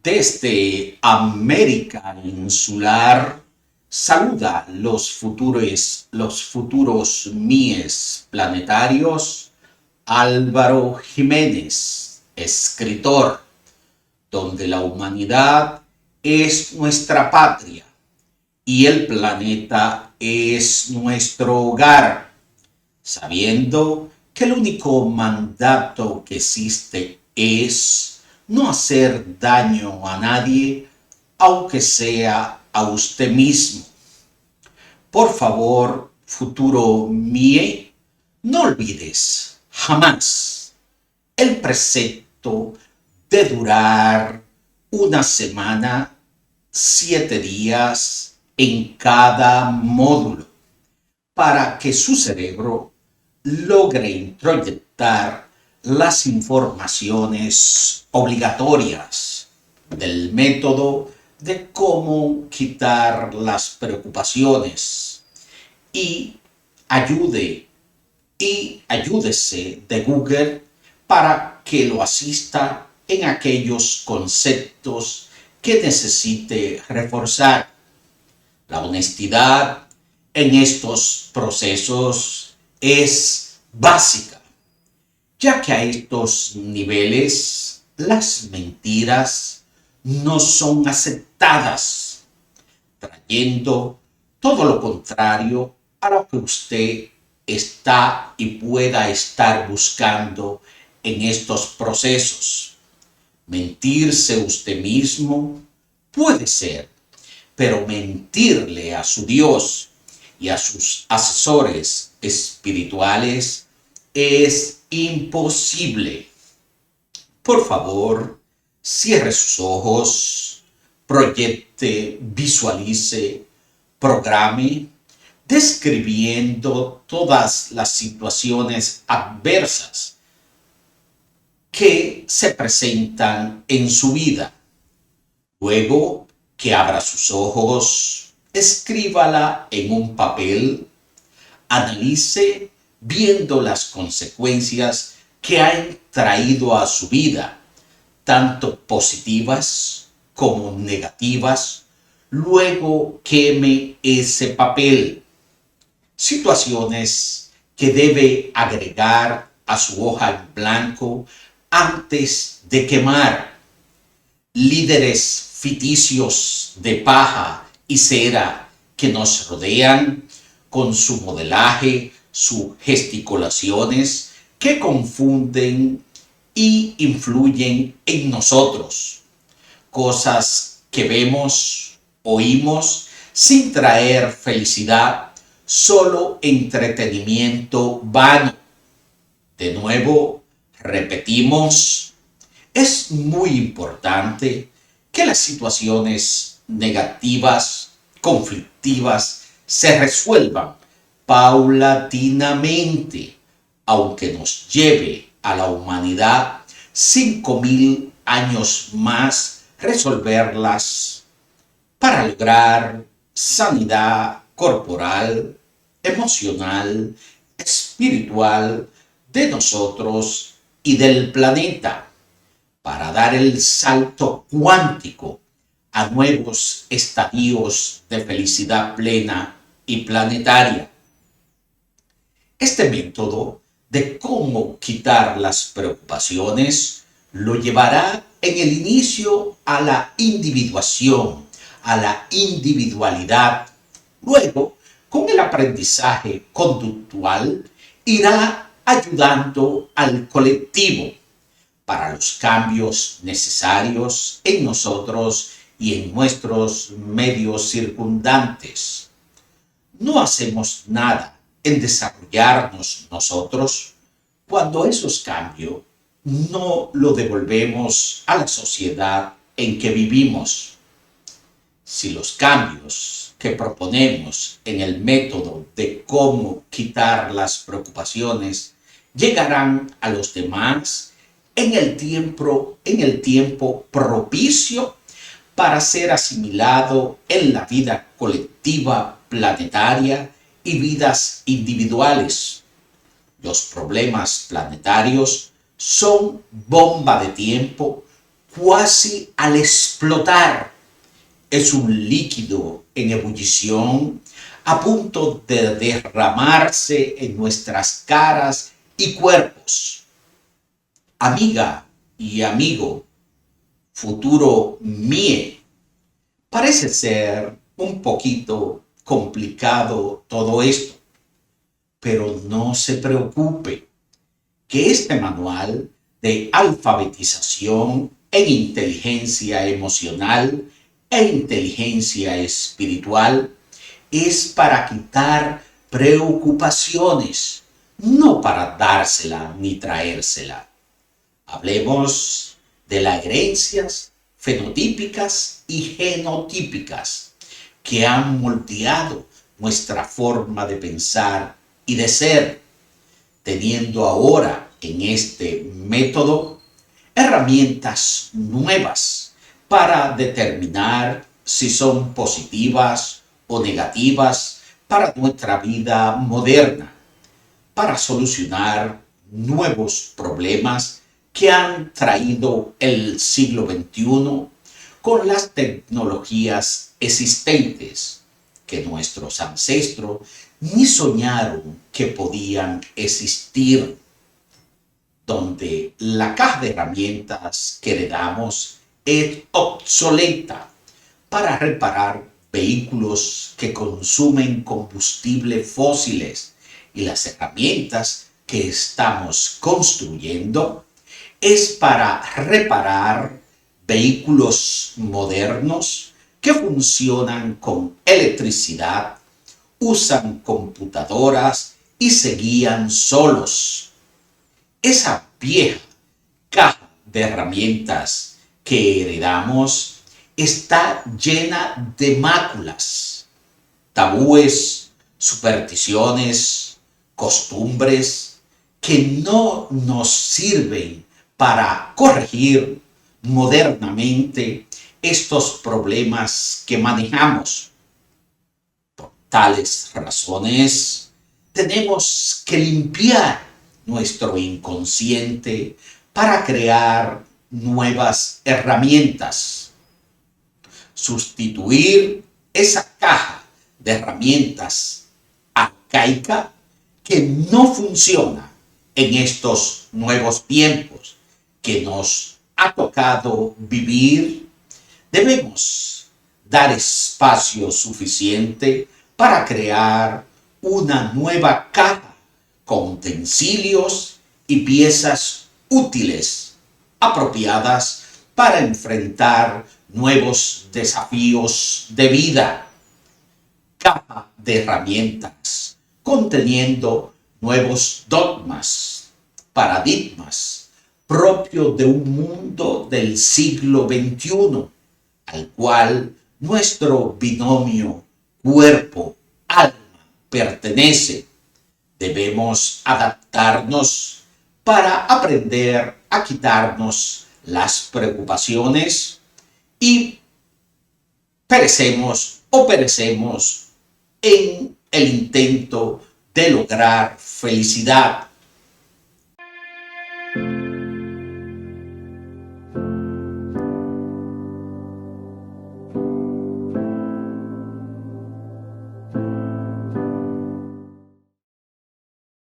Desde América Insular, saluda los futuros míes planetarios, Álvaro Jiménez, escritor, donde la humanidad es nuestra patria y el planeta es nuestro hogar, sabiendo que el único mandato que existe es no hacer daño a nadie, aunque sea a usted mismo. Por favor, futuro Mie, no olvides jamás el precepto de durar una semana, 7 días en cada módulo, para que su cerebro logre introyectar las informaciones obligatorias del método de cómo quitar las preocupaciones y ayúdese de Google para que lo asista en aquellos conceptos que necesite reforzar. La honestidad en estos procesos es básica, ya que a estos niveles las mentiras no son aceptadas, trayendo todo lo contrario a lo que usted está y pueda estar buscando en estos procesos. Mentirse usted mismo puede ser, pero mentirle a su Dios y a sus asesores espirituales es imposible. Por favor, cierre sus ojos, proyecte, visualice, programe, describiendo todas las situaciones adversas que se presentan en su vida. Luego que abra sus ojos, escríbala en un papel, analice viendo las consecuencias que han traído a su vida, tanto positivas como negativas. Luego queme ese papel. Situaciones que debe agregar a su hoja en blanco antes de quemar. Líderes ficticios de paja y cera que nos rodean con su modelaje, sus gesticulaciones que confunden y influyen en nosotros. Cosas que vemos, oímos, sin traer felicidad, solo entretenimiento vano. De nuevo, repetimos, es muy importante que las situaciones negativas, conflictivas, se resuelvan paulatinamente, aunque nos lleve a la humanidad 5.000 años más resolverlas, para lograr sanidad corporal, emocional, espiritual de nosotros y del planeta, para dar el salto cuántico a nuevos estadios de felicidad plena y planetaria. Este método de cómo quitar las preocupaciones lo llevará en el inicio a la individuación, a la individualidad. Luego, con el aprendizaje conductual, irá ayudando al colectivo para los cambios necesarios en nosotros y en nuestros medios circundantes. No hacemos nada en desarrollarnos nosotros cuando esos cambios no lo devolvemos a la sociedad en que vivimos. Si los cambios que proponemos en el método de cómo quitar las preocupaciones llegarán a los demás en el tiempo propicio para ser asimilado en la vida colectiva planetaria y vidas individuales. Los problemas planetarios son bomba de tiempo cuasi al explotar. Es un líquido en ebullición a punto de derramarse en nuestras caras y cuerpos. Amiga y amigo, futuro mío, parece ser un poquito complicado todo esto, pero no se preocupe, que este manual de alfabetización en inteligencia emocional e inteligencia espiritual es para quitar preocupaciones, no para dársela ni traérsela. Hablemos de las herencias fenotípicas y genotípicas que han moldeado nuestra forma de pensar y de ser, teniendo ahora en este método herramientas nuevas para determinar si son positivas o negativas para nuestra vida moderna, para solucionar nuevos problemas que han traído el siglo XXI con las tecnologías existentes que nuestros ancestros ni soñaron que podían existir, donde la caja de herramientas que heredamos es obsoleta para reparar vehículos que consumen combustibles fósiles, y las herramientas que estamos construyendo es para reparar vehículos modernos que funcionan con electricidad, usan computadoras y se guían solos. Esa vieja caja de herramientas que heredamos está llena de máculas, tabúes, supersticiones, costumbres que no nos sirven para corregir modernamente estos problemas que manejamos. Por tales razones, tenemos que limpiar nuestro inconsciente para crear nuevas herramientas. Sustituir esa caja de herramientas arcaica que no funciona en estos nuevos tiempos que nos ha tocado vivir. Debemos dar espacio suficiente para crear una nueva caja con utensilios y piezas útiles, apropiadas para enfrentar nuevos desafíos de vida. Caja de herramientas conteniendo nuevos dogmas, paradigmas propios de un mundo del siglo XXI, al cual nuestro binomio cuerpo-alma pertenece. Debemos adaptarnos para aprender a quitarnos las preocupaciones y perecemos en el intento de lograr felicidad.